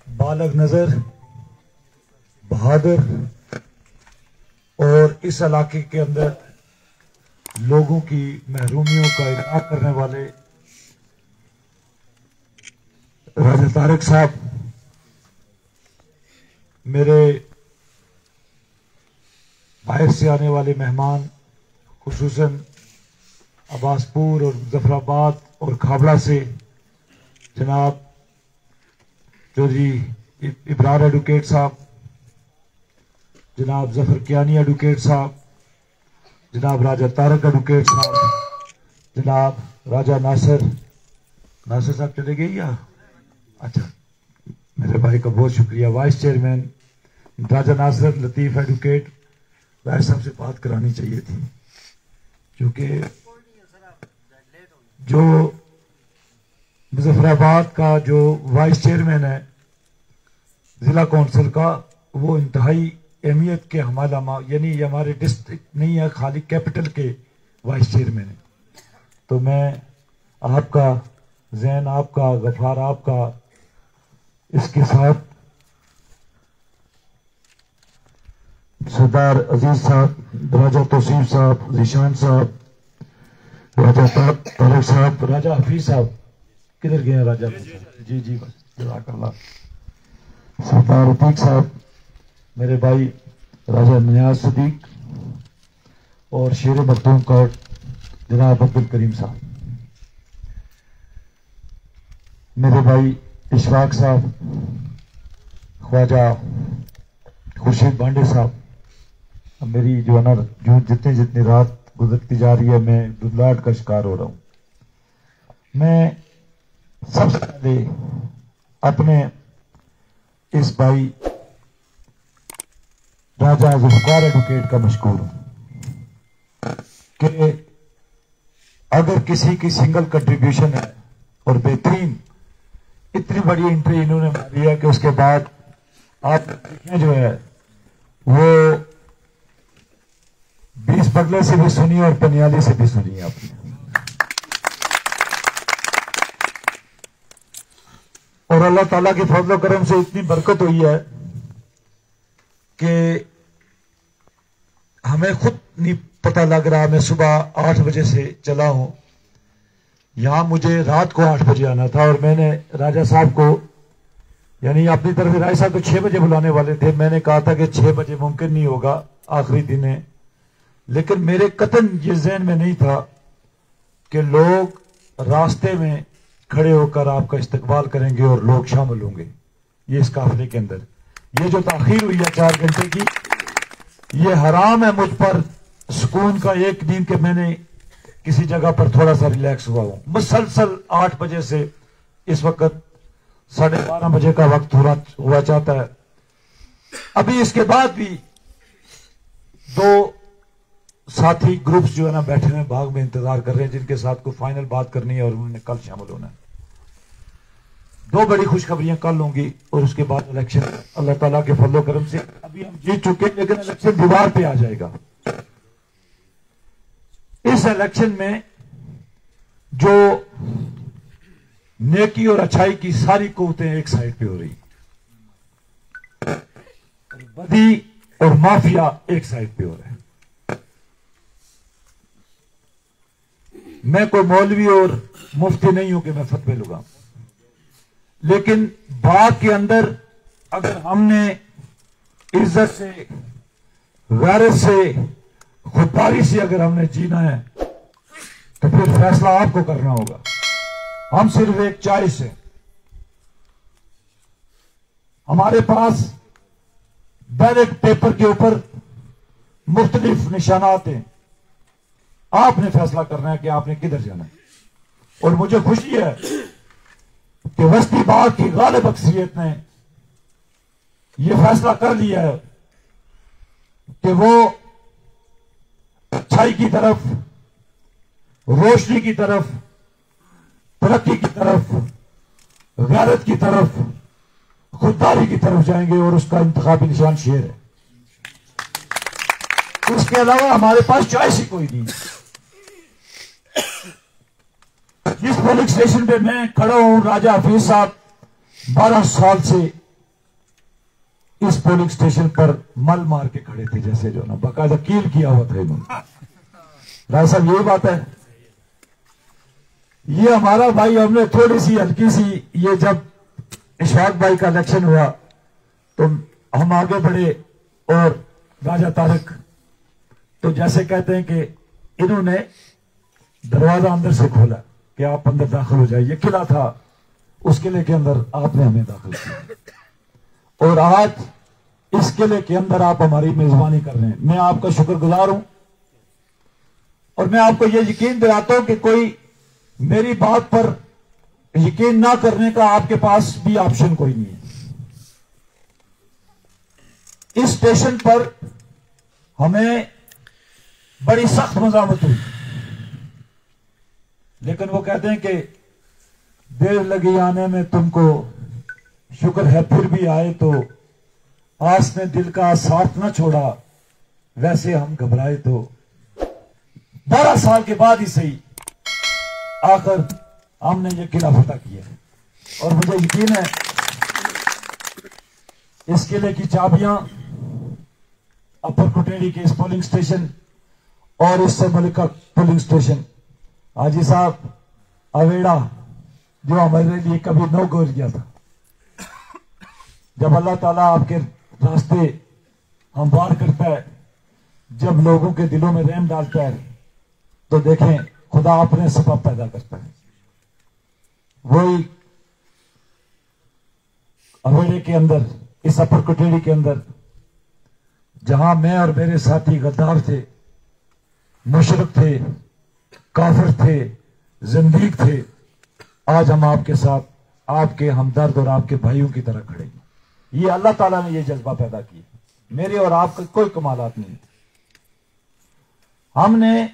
बालग नजर, बहादुर और इस इलाके के अंदर लोगों की महरूमियों का इलाज करने वाले राजा तारक साहब, मेरे बाहर से आने वाले मेहमान खुसूसन अब्बासपुर और मुजफ्फराबाद और खाबड़ा से जनाब चौधरी इब्रार एडवोकेट साहब, जनाब जफर कियानी एडवोकेट साहब, जनाब राजा तारक एडवोकेट साहब, जनाब राजा नासिर साहब चले गए या अच्छा, मेरे भाई का बहुत शुक्रिया। वाइस चेयरमैन राजा नासिर लतीफ एडवोकेट, भाई साहब से बात करानी चाहिए थी क्योंकि जो मुजफ्फराबाद का जो वाइस चेयरमैन है जिला कौंसिल का, वो इंतहाई अहमियत के हमारा यानी ये हमारे डिस्ट्रिक्ट नहीं है, खाली कैपिटल के वाइस चेयरमैन है। तो मैं आपका, जैन आपका, गफार आपका, इसके साथ सरदार अजीज साहब, राजा तौसीफ साहब, जीशान साहब, राजा तारक साहब, राजा हफीज साहब किधर गए हैं? राजा जी जी बस जज़ाकल्लाह। सरदार रफीक साहब, मेरे भाई राजा नियाज सदीक और शेर मखदूम कोट जनाब अब्दुल करीम साहब, मेरे भाई इशफाक साहब, ख्वाजा खुर्शीद बांडे साहब। अब मेरी जो है ना, जो जितनी रात गुजरती जा रही है, मैं दुबलाहट का शिकार हो रहा हूं। मैं सबसे पहले अपने इस भाई राजा जुल्फकार एडवोकेट का मशकूर हूं कि अगर किसी की सिंगल कंट्रीब्यूशन है और बेहतरीन इतनी बड़ी एंट्री इन्होंने मारी है कि उसके बाद आप जो है वो 20 बगले से भी सुनी और पनियाली से भी सुनी आपने। और अल्लाह ताला के फजल करम से इतनी बरकत हुई है कि हमें खुद नहीं पता लग रहा। मैं सुबह 8 बजे से चला हूं, यहां मुझे रात को 8 बजे आना था और मैंने राजा साहब को, यानी अपनी तरफ से राजा साहब को 6 बजे बुलाने वाले थे। मैंने कहा था कि 6 बजे मुमकिन नहीं होगा, आखिरी दिन है। लेकिन मेरे कतन ये ज़हन में नहीं था कि लोग रास्ते में खड़े होकर आपका इस्तकबाल करेंगे और लोग शामिल होंगे ये इस काफिले के अंदर। ये जो ताखीर हुई है 4 घंटे की, ये हराम है मुझ पर सुकून का एक दिन के मैंने किसी जगह पर थोड़ा सा रिलैक्स हुआ हूं। मुसलसल 8 बजे से इस वक्त 12:30 बजे का वक्त हुआ चाहता है। अभी इसके बाद भी 2 साथी ग्रुप्स जो है ना बैठे हुए बाग में इंतजार कर रहे हैं, जिनके साथ कोई फाइनल बात करनी है और उन्होंने कल शामिल होना है। 2 बड़ी खुशखबरियां कल होंगी और उसके बाद इलेक्शन अल्लाह ताला के फजल करम से अभी हम जीत चुके, लेकिन इलेक्शन दीवार पे आ जाएगा। इस इलेक्शन में जो नेकी और अच्छाई की सारी कुव्वतें एक साइड पे हो रही, बदी और माफिया एक साइड पे हो रहे हैं। मैं कोई मौलवी और मुफ्ती नहीं हूं कि मैं फतवे लगाऊं, लेकिन बाग के अंदर अगर हमने इज्जत से, गैरत से, खुददारी से अगर हमने जीना है तो फिर फैसला आपको करना होगा। हम सिर्फ एक चॉइस है, हमारे पास बैलेट पेपर के ऊपर मुख्तलिफ निशानात हैं। आपने फैसला करना है कि आपने किधर जाना है। और मुझे खुशी है कि वस्ती बाग की गालिब अक्सरियत ने यह फैसला कर लिया है कि वो अच्छाई की तरफ, रोशनी की तरफ, तरक्की की तरफ, गैरत की तरफ, खुददारी की तरफ जाएंगे और उसका इंतखाबी निशान शेर है। उसके अलावा हमारे पास चॉइस ही कोई नहीं। जिस पोलिंग स्टेशन पे मैं खड़ा हूं, राजा हफीज साहब 12 साल से इस पोलिंग स्टेशन पर मल मार के खड़े थे, जैसे जो ना बाकायदा कील किया हुआ था इन्होंने। राय साहब यही बात है। ये हमारा भाई, हमने थोड़ी सी हल्की सी, ये जब इशफाक भाई का इलेक्शन हुआ तो हम आगे बढ़े और राजा तारक, तो जैसे कहते हैं कि इन्होंने दरवाजा अंदर से खोला कि आप अंदर दाखिल हो जाइए। किला था, उस किले के अंदर आपने हमें दाखिल किया और आज इस किले के अंदर आप हमारी मेजबानी कर रहे हैं। मैं आपका शुक्रगुजार हूं और मैं आपको यह यकीन दिलाता हूं कि कोई मेरी बात पर यकीन ना करने का आपके पास भी ऑप्शन कोई नहीं है। इस स्टेशन पर हमें बड़ी सख्त मज़ामत हुई, लेकिन वो कहते हैं कि देर लगी आने में तुमको, शुक्र है फिर भी आए तो। आस ने दिल का साथ न छोड़ा, वैसे हम घबराए तो। 12 साल के बाद ही सही आखिर हमने ये किला फतह किया है और मुझे यकीन है इस किले की चाबियां अपर कुटेड़ी के इस पोलिंग स्टेशन और इससे मलिका पोलिंग स्टेशन, हाजी साहब अवेड़ा जो हमारे लिए कभी नो गो गया था, जब अल्लाह ताला आपके रास्ते हमवार करता है, जब लोगों के दिलों में रहम डालता है, तो देखें खुदा अपने सबब पैदा करता है। वही अवेड़े के अंदर, इस अपर कुटेड़ी के अंदर, जहां मैं और मेरे साथी गद्दार थे, मुशरिक थे, काफिर थे, जिंदीक थे, आज हम आपके साथ, आपके हमदर्द और आपके भाइयों की तरह खड़े हैं। ये अल्लाह ताला ने ये जज्बा पैदा किया, मेरे और आपका कोई कमालात नहीं। हमने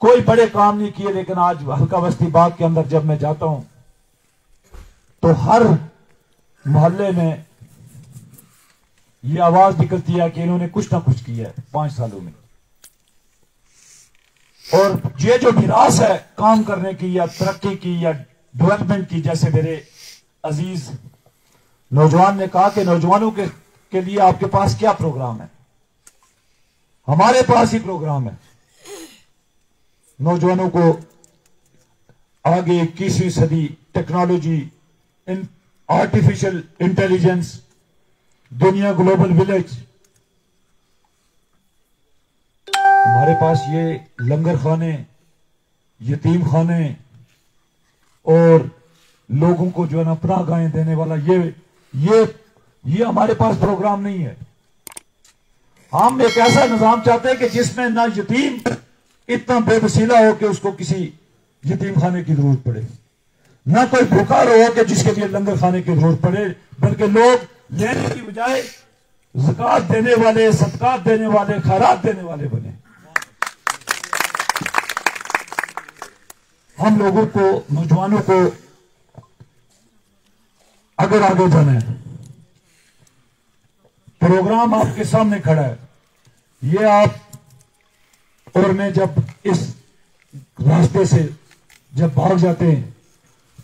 कोई बड़े काम नहीं किए, लेकिन आज हल्का बस्ती बाग के अंदर जब मैं जाता हूं तो हर मोहल्ले में ये आवाज निकलती है कि इन्होंने कुछ ना कुछ किया है 5 सालों में। और ये जो विरासत है काम करने की या तरक्की की या डेवलपमेंट की, जैसे मेरे अजीज नौजवान ने कहा कि नौजवानों के लिए आपके पास क्या प्रोग्राम है, हमारे पास ही प्रोग्राम है। नौजवानों को आगे 21वीं सदी टेक्नोलॉजी, आर्टिफिशियल इंटेलिजेंस, दुनिया ग्लोबल विलेज, हमारे पास ये लंगर खाने, यतीम खाने और लोगों को जो है ना पनाह गाहें देने वाला ये हमारे पास प्रोग्राम नहीं है। हम एक ऐसा निजाम चाहते हैं कि जिसमें ना यतीम इतना बेवसीला हो कि उसको किसी यतीम खाने की जरूरत पड़े, ना कोई भूखा हो कि जिसके लिए लंगर खाने की जरूरत पड़े, बल्कि लोग लेने की बजाय ज़कात देने वाले, सदकात देने वाले, खैरात देने वाले बने। हम लोगों को, नौजवानों को अगर आगे जाना है, प्रोग्राम आपके सामने खड़ा है। ये आप और मैं जब इस रास्ते से जब भाग जाते हैं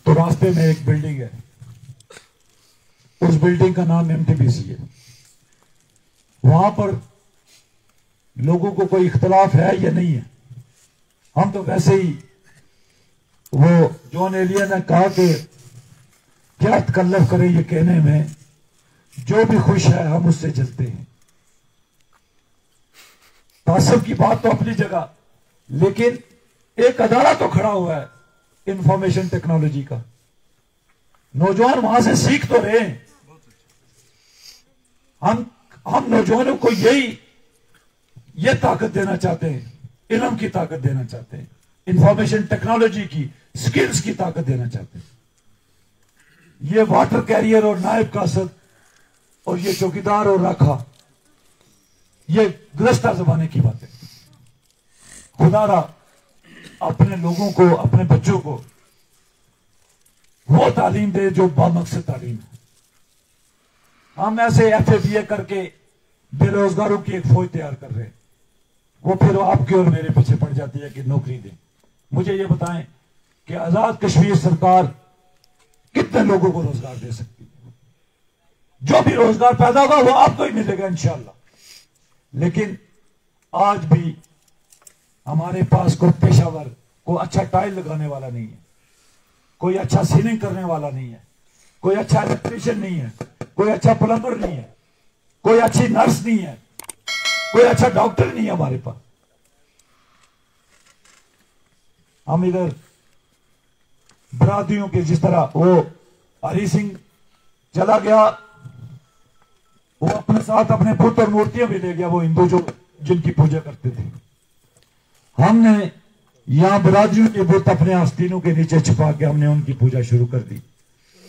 तो रास्ते में एक बिल्डिंग है, उस बिल्डिंग का नाम MTBC है। वहां पर लोगों को कोई इख्तलाफ है या नहीं है, हम तो वैसे ही, वो जॉन एलिया ने कहा कि क्या तकल्लुफ करें ये कहने में, जो भी खुश है हम उससे जलते हैं। तासब की बात तो अपनी जगह, लेकिन एक अदारा तो खड़ा हुआ है इंफॉर्मेशन टेक्नोलॉजी का, नौजवान वहां से सीख तो रहे हैं। हम नौजवानों को ये ताकत देना चाहते हैं, इल्म की ताकत देना चाहते हैं, इंफॉर्मेशन टेक्नोलॉजी की स्किल्स की ताकत देना चाहते हैं। ये वाटर कैरियर और नायब कासद और ये चौकीदार और राखा, ये गुज़श्ता ज़माने की बात है। खुदारा अपने लोगों को, अपने बच्चों को वो तालीम दे जो बामकसद तालीम है। हम ऐसे FA BA करके बेरोजगारों की एक फौज तैयार कर रहे हैं, वो फिर आपके और मेरे पीछे पड़ जाती है कि नौकरी दें। मुझे ये बताएं कि आजाद कश्मीर सरकार कितने लोगों को रोजगार दे सकती है? जो भी रोजगार पैदा होगा वो आपको ही मिलेगा इंशाअल्लाह। लेकिन आज भी हमारे पास कोई पेशावर, कोई अच्छा टाइल लगाने वाला नहीं है, कोई अच्छा सीलिंग करने वाला नहीं है, कोई अच्छा इलेक्ट्रीशियन नहीं है, कोई अच्छा प्लम्बर नहीं है, कोई अच्छी नर्स नहीं है, कोई अच्छा डॉक्टर नहीं है हमारे पास। हम इधर बरादियों के, जिस तरह वो हरी सिंह चला गया, वो अपने साथ अपने बुत और मूर्तियां भी ले गया, वो हिंदू जो जिनकी पूजा करते थे। हमने यहां बरादरियों के बुत अपने आस्तीनों के नीचे छुपा के हमने उनकी पूजा शुरू कर दी,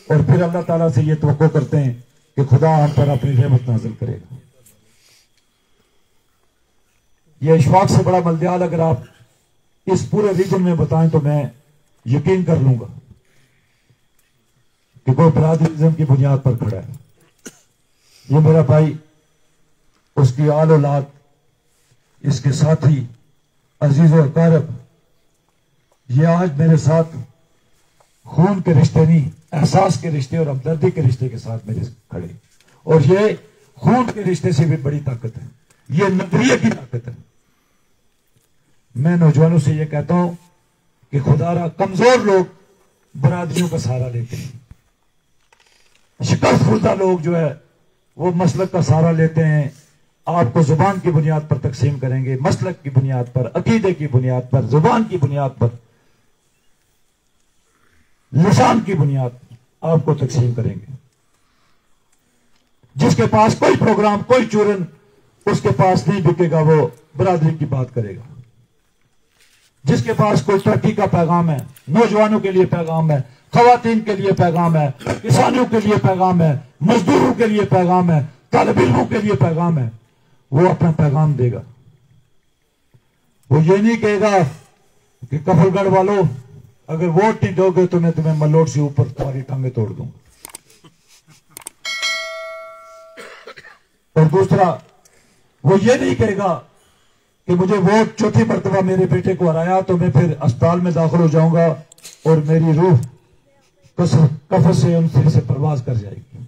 और फिर अल्लाह ताला से ये तवक्को करते हैं कि खुदा हम पर अपनी रहमत नाज़िल करेगा। यह इशफाक से बड़ा मलदयाल अगर आप इस पूरे रीजन में बताएं तो मैं यकीन कर लूंगा कि कोई बरादरिज्म की बुनियाद पर खड़ा है। ये मेरा भाई, उसकी आल औलाद, इसके साथी अजीज और कारब, ये आज मेरे साथ खून के रिश्ते नहीं, एहसास के रिश्ते और हमदर्दी के रिश्ते के साथ मेरे खड़े। और ये खून के रिश्ते से भी बड़ी ताकत है, ये नजरिए की ताकत है। मैं नौजवानों से ये कहता हूं कि खुदारा कमजोर लोग बरादरियों का सहारा लेते हैं, शिकस्त खुर्दा लोग जो है वो मसलक का सहारा लेते हैं। आपको जुबान की बुनियाद पर तकसीम करेंगे, मसलक की बुनियाद पर, अकीदे की बुनियाद पर, जुबान की बुनियाद पर, लिसान की बुनियाद पर आपको तकसीम करेंगे। जिसके पास कोई प्रोग्राम, कोई चूरन उसके पास नहीं बिकेगा, वो बरादरी की बात करेगा। जिसके पास कोई तरक्की का पैगाम है, नौजवानों के लिए पैगाम है, खवातीन के लिए पैगाम है, किसानों के लिए पैगाम है, मजदूरों के लिए पैगाम है, तालिब इल्मों के लिए पैगाम है, वो अपना पैगाम देगा। वो ये नहीं कहेगा कि कफलगढ़ वालों अगर वोट नहीं दोगे तो मैं तुम्हें मलोट से ऊपर तुम्हारी टांगे तोड़ दूंगा। और दूसरा, वो ये नहीं कहेगा कि मुझे वोट चौथी मरतबा मेरे बेटे को हराया तो मैं फिर अस्पताल में दाखिल हो जाऊंगा और मेरी रूह कफन से उन सिर से परवाज कर जाएगी।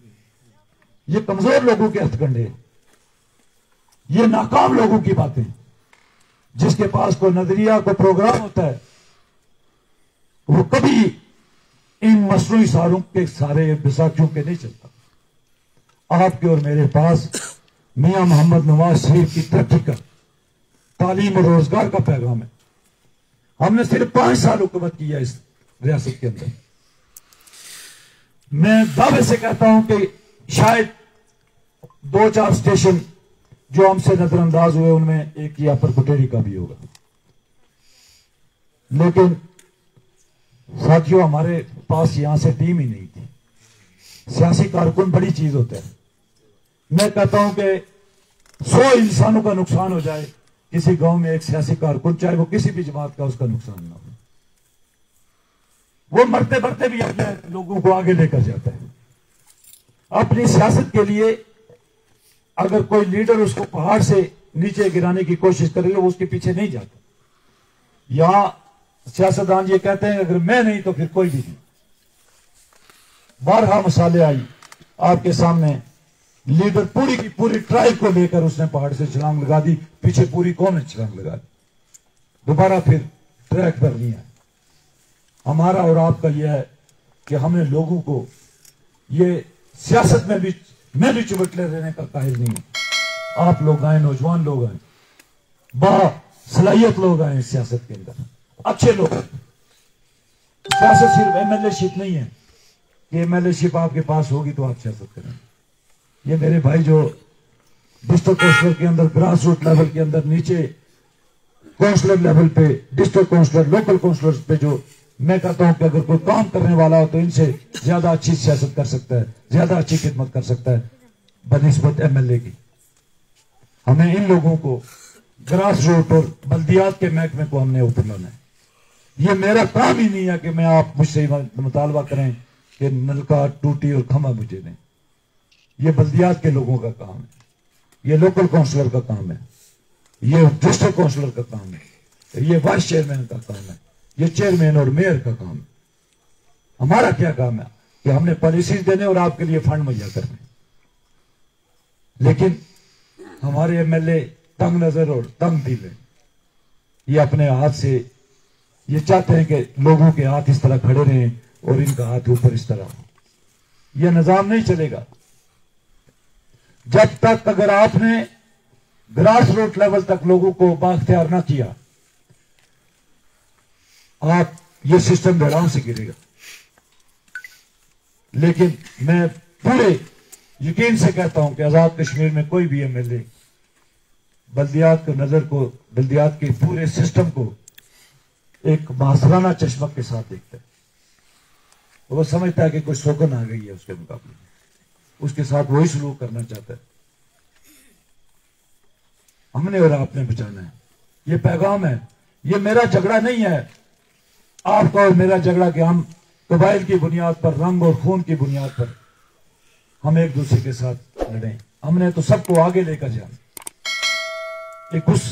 ये कमजोर लोगों के हथकंडे, ये नाकाम लोगों की बातें। जिसके पास कोई नजरिया, कोई प्रोग्राम होता है, वो कभी इन मसनूई सारों के सारे बैसाखियों के नहीं चलता। आपके और मेरे पास मियां मोहम्मद नवाज शरीफ की तरक्की का, तालीम और रोजगार का पैगाम है। हमने सिर्फ 5 साल हुकूमत की है इस रियासत के अंदर। मैं दावे से कहता हूं कि शायद 2-4 स्टेशन जो हमसे नजरअंदाज हुए उनमें एक यहाँ पर कुटेरी का भी होगा। लेकिन साथियों, हमारे पास यहां से टीम ही नहीं थी। सियासी कारकुन बड़ी चीज होता है। मैं कहता हूं कि 100 इंसानों का नुकसान हो जाए किसी गांव में, एक सियासी कारकुन, चाहे वो किसी भी जमात का, उसका नुकसान ना हो। वो मरते मरते भी अपने लोगों को आगे लेकर जाता है। अपनी सियासत के लिए अगर कोई लीडर उसको पहाड़ से नीचे गिराने की कोशिश करेगा, वो उसके पीछे नहीं जाता। यहां सियासतदान ये कहते हैं अगर मैं नहीं तो फिर कोई भी नहीं। 12 मिसालें आई आपके सामने। लीडर पूरी की पूरी ट्राइब को लेकर उसने पहाड़ से छलांग लगा दी, पीछे पूरी कौम ने छलांग लगा दी, दोबारा फिर ट्रैक पर नहीं आया। हमारा और आपका यह है कि हमें लोगों को ये सियासत में भी, मैं भी चुबटले रहने का काहिल नहीं हूं। आप लोग आए, नौजवान लोग आए, बासलाहियत लोग आए सियासत के अंदर, अच्छे लोग। सियासत सिर्फ एमएलए शिप नहीं है कि एमएलए शिप आपके पास होगी तो आप सियासत करें। ये मेरे भाई जो डिस्ट्रिक्ट काउंसिलर के अंदर, ग्रास रूट लेवल के अंदर, नीचे काउंसिलर लेवल पे, डिस्ट्रिक्ट काउंसिलर, लोकल काउंसिलर पे, जो मैं कहता हूं कि अगर कोई काम करने वाला हो तो इनसे ज्यादा अच्छी सियासत कर सकता है, ज्यादा अच्छी खिदमत कर सकता है बनिस्बत एमएलए की। हमें इन लोगों को ग्रास रूट और बल्दियात के महकमे को हमने ऊपर लाना है। ये मेरा काम ही नहीं है कि मैं आप मुझसे मुतालबा करें कि नलका, टूटी और खमा मुझे दें। ये बल्दियात के लोगों का काम है, ये लोकल काउंसिलर का काम है, ये डिस्ट्रिक्ट काउंसिलर का काम है, ये वाइस चेयरमैन का काम है, ये चेयरमैन और मेयर का काम है। हमारा क्या काम है कि हमने पॉलिसीज देने और आपके लिए फंड मुहैया करने। लेकिन हमारे एमएलए तंग नजर और तंग दिल है। ये अपने हाथ से ये चाहते हैं कि लोगों के हाथ इस तरह खड़े रहें और इनका हाथ ऊपर इस तरह हो। यह निजाम नहीं चलेगा जब तक अगर आपने ग्रास रूट लेवल तक लोगों को बाख्तियार ना किया। आप ये सिस्टम बेड़ाओं से गिरेगा। लेकिन मैं पूरे यकीन से कहता हूं कि आजाद कश्मीर में कोई भी एमएलए बल्दियात को नजर को बल्दियात के पूरे सिस्टम को एक मासराना चश्मक के साथ देखता है। वो समझता है कि कोई शोकन आ गई है उसके मुकाबले में, उसके साथ वही सलूक करना चाहता है। हमने और आपने बचाना है। ये पैगाम है। ये मेरा झगड़ा नहीं है आपका और मेरा झगड़ा कि हम कबाइल की बुनियाद पर, रंग और खून की बुनियाद पर हम एक दूसरे के साथ लड़ें। हमने तो सबको आगे लेकर जाना। एक उस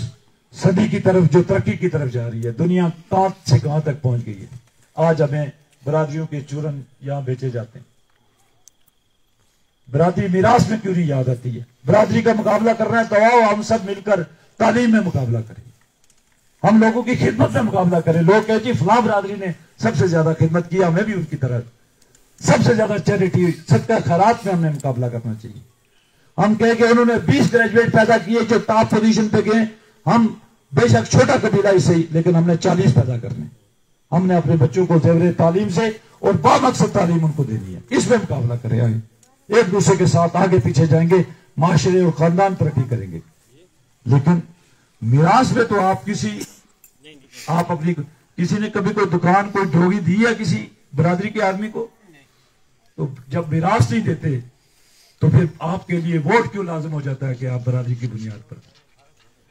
सदी की तरफ जो तरक्की की तरफ जा रही है। दुनिया कहां से कहां तक पहुंच गई है। आज हमें बरादरियों के चूरन यहां बेचे जाते हैं। बरादरी मिरास में क्यों नहीं याद आती है? बरादरी का मुकाबला करना है तो आओ हम सब मिलकर तालीम में मुकाबला करें, हम लोगों की खिदमत में मुकाबला करें। लोग कहते हैं फलां बरादरी ने सबसे ज्यादा खिदमत की, हमें भी उनकी तरह सबसे ज्यादा चैरिटी सदका खैरात में हमने मुकाबला करना चाहिए। हम कहें कि उन्होंने 20 ग्रेजुएट पैदा किए जो टॉप पोजीशन पे गए। हम बेशक छोटा कबीला ही सही, लेकिन हमने 40 पैदा करने। हमने अपने बच्चों को जेवरे तालीम से और बामकसद तालीम उनको देनी है। इसमें मुकाबला करें, आए एक दूसरे के साथ आगे पीछे जाएंगे, माशरे और खानदान तरक्की करेंगे। लेकिन मिरास में तो आप अपनी किसी ने कभी कोई दुकान कोई ढोगी दी है किसी बरादरी के आदमी को? तो जब मिरास नहीं देते तो फिर आपके लिए वोट क्यों लाजिम हो जाता है कि आप बरादरी की बुनियाद पर,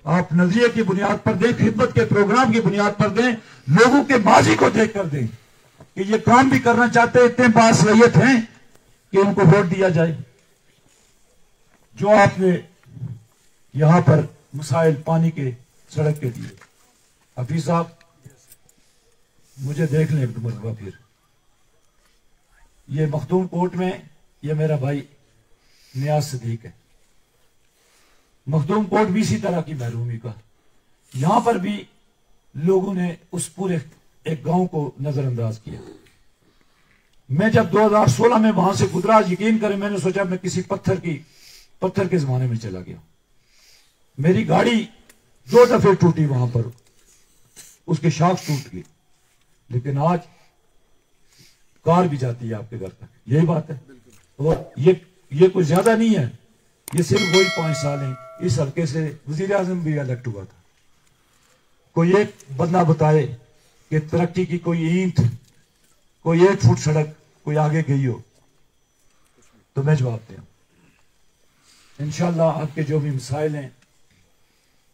आप नजरिए की बुनियाद पर दें, खिदमत के प्रोग्राम की बुनियाद पर दें, लोगों के माजी को देख कर दें कि ये काम भी करना चाहते हैं, इतने बासलाहियत हैं कि उनको वोट दिया जाए। जो आपने यहां पर मसाइल पानी के सड़क के लिए, हफीज साहब मुझे देख लें एक मरतबा फिर। ये मखदूम कोर्ट में ये मेरा भाई नियाज सदीक है। मखदूम कोर्ट भी इसी तरह की महरूमी का, यहां पर भी लोगों ने उस पूरे एक गांव को नजरअंदाज किया। मैं जब 2016 में वहां से गुजरा, यकीन करें मैंने सोचा मैं किसी पत्थर के जमाने में चला गया। मेरी गाड़ी 2 दफे टूटी वहां पर, उसके शाख टूट गई, लेकिन आज कार भी जाती है आपके घर तक। यही बात है। और ये कुछ ज्यादा नहीं है, ये सिर्फ वही 5 साल हैं। इस हल्के से वजीर आजम भी इलेक्ट हुआ था। कोई एक बंदा बताए कि तरक्की की कोई ईंट, कोई 1 फुट सड़क कोई आगे गई हो, तो मैं जवाब दूं। इंशाल्लाह आपके जो भी मसाइल हैं,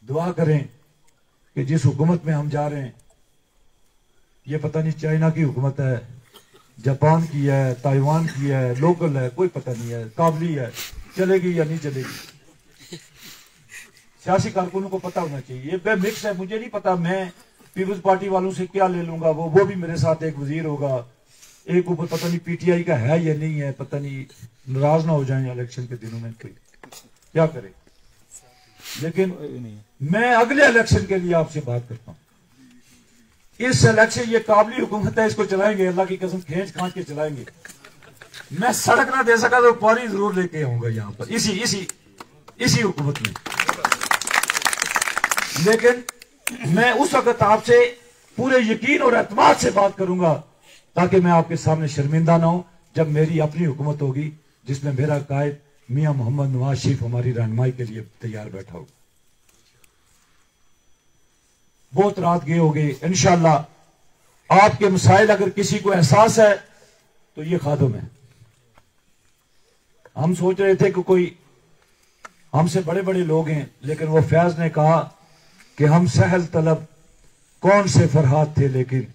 दुआ करें कि जिस हुकूमत में हम जा रहे हैं, ये पता नहीं चाइना की हुकूमत है, जापान की है, ताइवान की है, लोकल है, कोई पता नहीं है, काबली है, चलेगी या नहीं चलेगी। सियासी कारकुनों को पता होना चाहिए। ये मिक्स है, मुझे नहीं पता मैं पीपल्स पार्टी वालों से क्या ले लूंगा। वो भी मेरे साथ एक वजीर होगा, एक ऊपर पता नहीं पीटीआई का है या नहीं है, पता नहीं नाराज ना हो जाए इलेक्शन के दिनों में, कोई क्या करे। लेकिन मैं अगले इलेक्शन के लिए आपसे बात करता हूं। इस इलेक्शन ये काबली हुकूमत है, इसको चलाएंगे, अल्लाह की कसम खींच खांच के चलाएंगे। मैं सड़क ना दे सका तो पानी जरूर लेके आऊंगा यहां पर, इसी हुकूमत में। लेकिन मैं उस वक्त आपसे पूरे यकीन और एतमाद से बात करूंगा, ताकि मैं आपके सामने शर्मिंदा ना हूं जब मेरी अपनी हुकूमत होगी, जिसमें मेरा कायद मियां मोहम्मद नवाज शरीफ हमारी रहनुमाई के लिए तैयार बैठा होगा। बहुत रात गए हो गए। इंशाअल्लाह आपके मसाइल अगर किसी को एहसास है तो ये खादम है। हम सोच रहे थे कि कोई हमसे बड़े बड़े लोग हैं, लेकिन वो फैज ने कहा कि हम सहल तलब कौन से फरहाद थे, लेकिन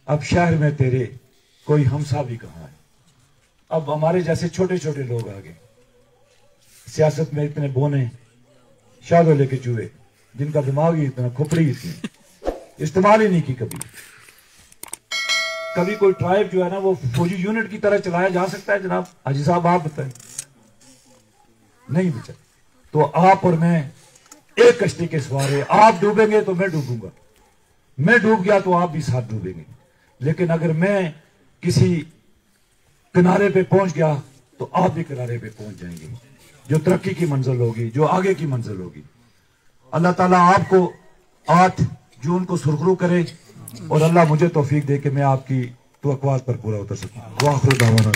अब शहर में तेरे कोई हमसा भी कहां है। अब हमारे जैसे छोटे छोटे लोग आ गए सियासत में, इतने बोने शादो लेके चूहे, जिनका दिमाग ही इतना, खोपड़ी इतनी इस्तेमाल ही नहीं की कभी कोई ट्राइब जो है ना वो फौजी यूनिट की तरह चलाया जा सकता है जनाब? हाजी साहब आप बताएं। नहीं बचा। तो आप और मैं एक कश्ती के सवार है। आप डूबेंगे तो मैं डूबूंगा, मैं डूब गया तो आप भी साथ डूबेंगे। लेकिन अगर मैं किसी किनारे पे पहुंच गया तो आप भी किनारे पे पहुंच जाएंगे, जो तरक्की की मंजिल होगी, जो आगे की मंजिल होगी। अल्लाह ताला आपको 8 जून को सुरखरू करे और अल्लाह मुझे तौफीक दे कि मैं आपकी तवक्कुआत पर पूरा उतर सकूं। वाखिर दावाना।